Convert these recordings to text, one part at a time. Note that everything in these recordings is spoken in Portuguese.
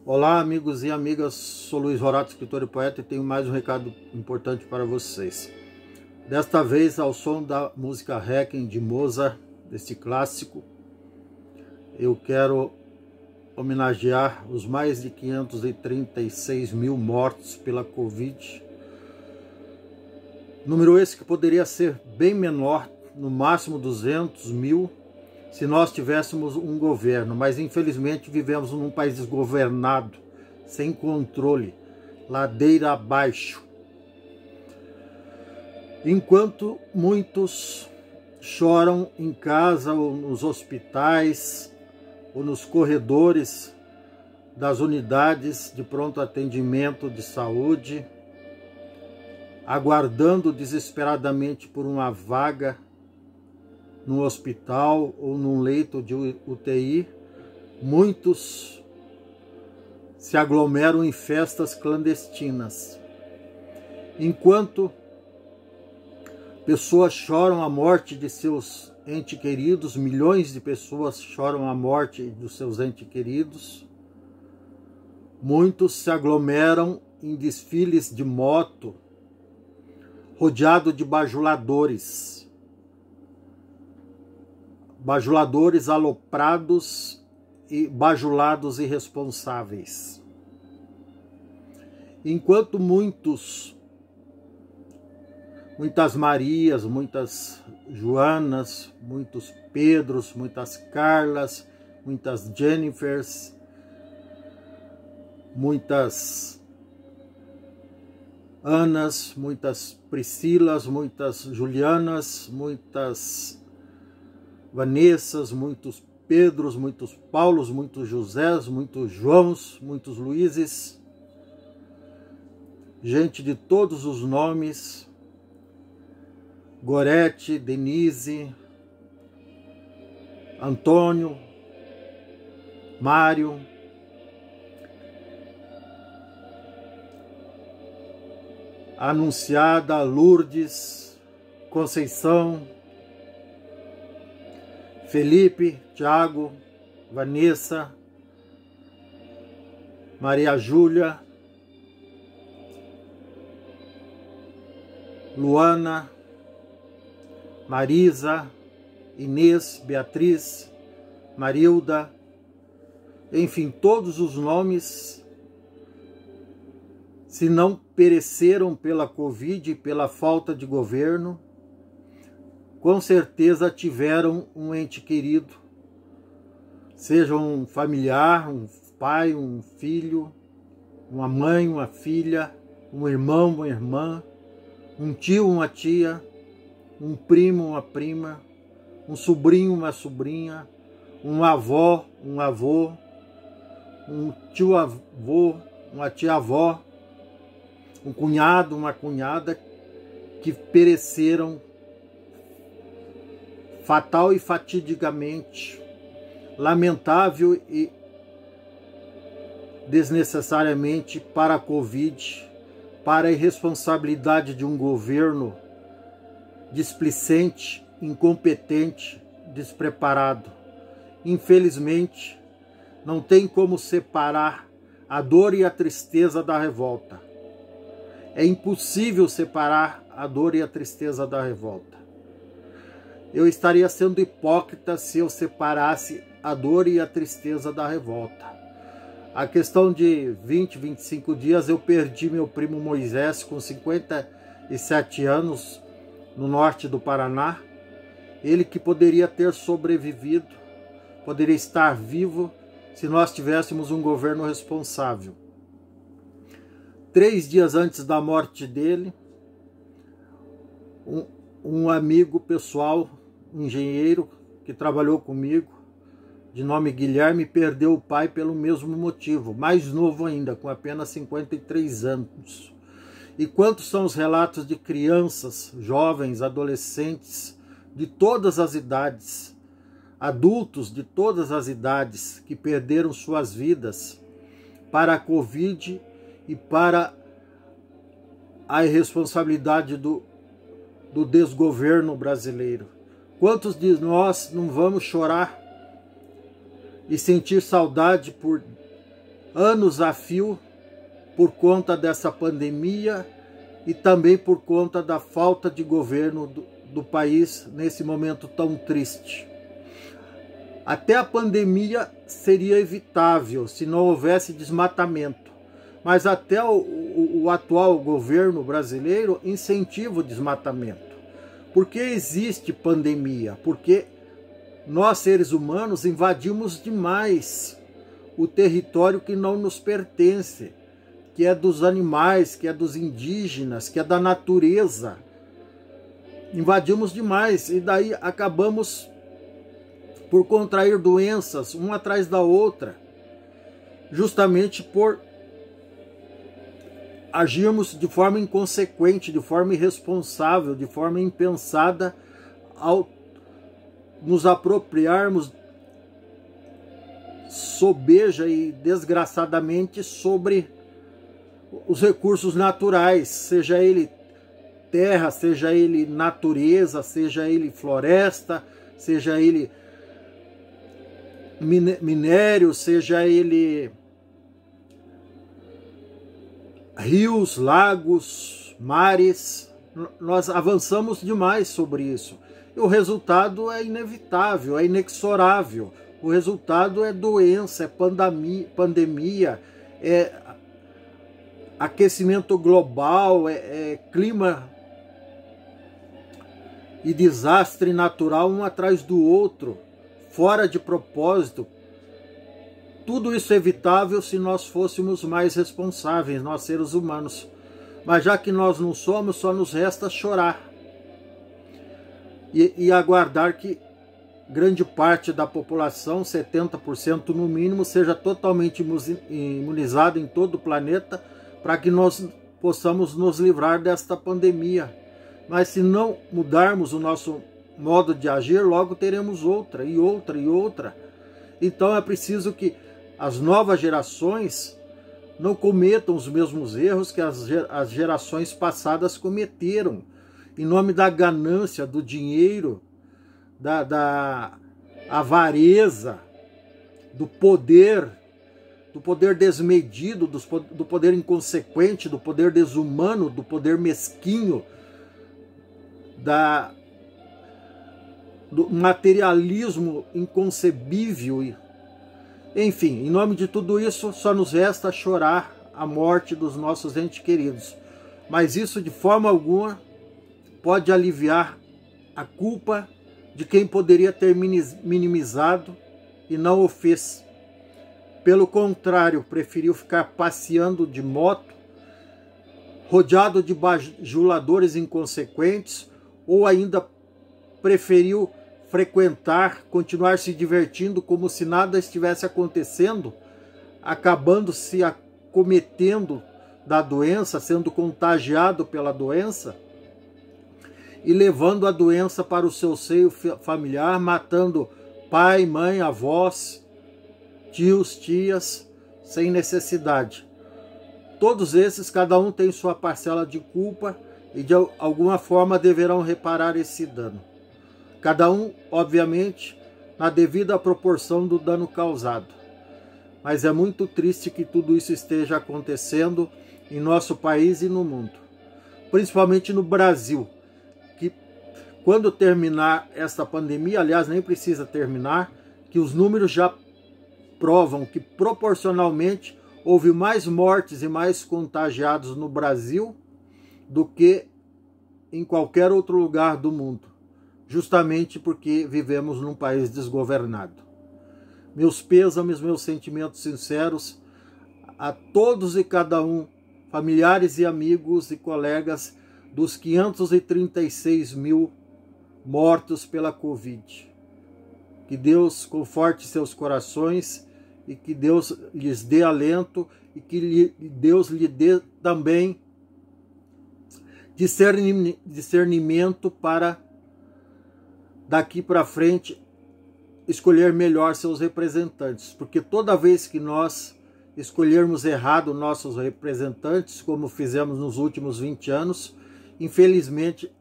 Olá, amigos e amigas, sou Luiz Rorato, escritor e poeta, e tenho mais um recado importante para vocês. Desta vez, ao som da música Requiem de Mozart, deste clássico, eu quero homenagear os mais de 536 mil mortos pela Covid. Número esse que poderia ser bem menor, no máximo 200 mil, se nós tivéssemos um governo, mas infelizmente vivemos num país desgovernado, sem controle, ladeira abaixo. Enquanto muitos choram em casa ou nos hospitais ou nos corredores das unidades de pronto atendimento de saúde, aguardando desesperadamente por uma vaga no hospital ou num leito de UTI, muitos se aglomeram em festas clandestinas. Enquanto pessoas choram a morte de seus entes queridos, milhões de pessoas choram a morte dos seus entes queridos, muitos se aglomeram em desfiles de moto, rodeado de bajuladores aloprados e bajulados irresponsáveis. Enquanto muitas Marias, muitas Joanas, muitos Pedros, muitas Carlas, muitas Jennifers, muitas Anas, muitas Priscilas, muitas Julianas, muitas Vanessas, muitos Pedros, muitos Paulos, muitos Josés, muitos Joãos, muitos Luíses, gente de todos os nomes, Gorete, Denise, Antônio, Mário, Anunciada, Lourdes, Conceição, Felipe, Tiago, Vanessa, Maria Júlia, Luana, Marisa, Inês, Beatriz, Marilda, enfim, todos os nomes, se não pereceram pela Covid e pela falta de governo, com certeza tiveram um ente querido, seja um familiar, um pai, um filho, uma mãe, uma filha, um irmão, uma irmã, um tio, uma tia, um primo, uma prima, um sobrinho, uma sobrinha, um avó, um avô, um tio-avô, uma tia-avó, um cunhado, uma cunhada, que pereceram fatal e fatidicamente, lamentável e desnecessariamente para a Covid, para a irresponsabilidade de um governo displicente, incompetente, despreparado. Infelizmente, não tem como separar a dor e a tristeza da revolta. É impossível separar a dor e a tristeza da revolta. Eu estaria sendo hipócrita se eu separasse a dor e a tristeza da revolta. A questão de 20, 25 dias, eu perdi meu primo Moisés com 57 anos no norte do Paraná. Ele que poderia ter sobrevivido, poderia estar vivo se nós tivéssemos um governo responsável. 3 dias antes da morte dele, um amigo pessoal, um engenheiro que trabalhou comigo, de nome Guilherme, perdeu o pai pelo mesmo motivo, mais novo ainda, com apenas 53 anos. E quantos são os relatos de crianças, jovens, adolescentes, de todas as idades, adultos de todas as idades, que perderam suas vidas para a Covid e para a irresponsabilidade do desgoverno brasileiro. Quantos de nós não vamos chorar e sentir saudade por anos a fio por conta dessa pandemia e também por conta da falta de governo do país nesse momento tão triste. Até a pandemia seria evitável se não houvesse desmatamento, mas até o atual governo brasileiro incentiva o desmatamento. Por que existe pandemia? Porque nós, seres humanos, invadimos demais o território que não nos pertence, que é dos animais, que é dos indígenas, que é da natureza. Invadimos demais e daí acabamos por contrair doenças uma atrás da outra, justamente por agirmos de forma inconsequente, de forma irresponsável, de forma impensada, ao nos apropriarmos sobeja e desgraçadamente sobre os recursos naturais, seja ele terra, seja ele natureza, seja ele floresta, seja ele minério, seja ele rios, lagos, mares. Nós avançamos demais sobre isso. E o resultado é inevitável, é inexorável. O resultado é doença, é pandemia, é aquecimento global, é clima e desastre natural um atrás do outro, fora de propósito. Tudo isso é evitável se nós fôssemos mais responsáveis, nós seres humanos. Mas já que nós não somos, só nos resta chorar e aguardar que grande parte da população, 70% no mínimo, seja totalmente imunizada em todo o planeta, para que nós possamos nos livrar desta pandemia. Mas se não mudarmos o nosso modo de agir, logo teremos outra e outra e outra. Então é preciso que as novas gerações não cometam os mesmos erros que as gerações passadas cometeram, em nome da ganância, do dinheiro, da avareza, do poder desmedido, do poder inconsequente, do poder desumano, do poder mesquinho, do materialismo inconcebível. Enfim, em nome de tudo isso, só nos resta chorar a morte dos nossos entes queridos. Mas isso, de forma alguma, pode aliviar a culpa de quem poderia ter minimizado e não o fez. Pelo contrário, preferiu ficar passeando de moto, rodeado de bajuladores inconsequentes, ou ainda preferiu frequentar, continuar se divertindo como se nada estivesse acontecendo, acabando se acometendo da doença, sendo contagiado pela doença e levando a doença para o seu seio familiar, matando pai, mãe, avós, tios, tias, sem necessidade. Todos esses, cada um tem sua parcela de culpa e de alguma forma deverão reparar esse dano. Cada um, obviamente, na devida proporção do dano causado. Mas é muito triste que tudo isso esteja acontecendo em nosso país e no mundo. Principalmente no Brasil, que quando terminar esta pandemia, aliás, nem precisa terminar, que os números já provam que proporcionalmente houve mais mortes e mais contagiados no Brasil do que em qualquer outro lugar do mundo, justamente porque vivemos num país desgovernado. Meus pêsames, meus sentimentos sinceros a todos e cada um, familiares e amigos e colegas dos 536 mil mortos pela Covid. Que Deus conforte seus corações e que Deus lhes dê alento e que Deus lhe dê também discernimento para daqui para frente escolher melhor seus representantes, porque toda vez que nós escolhermos errado nossos representantes, como fizemos nos últimos 20 anos, infelizmente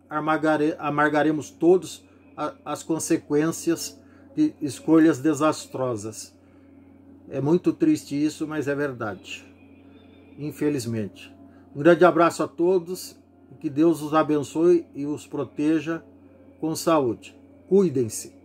amargaremos todos as consequências de escolhas desastrosas. É muito triste isso, mas é verdade. Infelizmente. Um grande abraço a todos. Que Deus os abençoe e os proteja com saúde. Cuidem-se.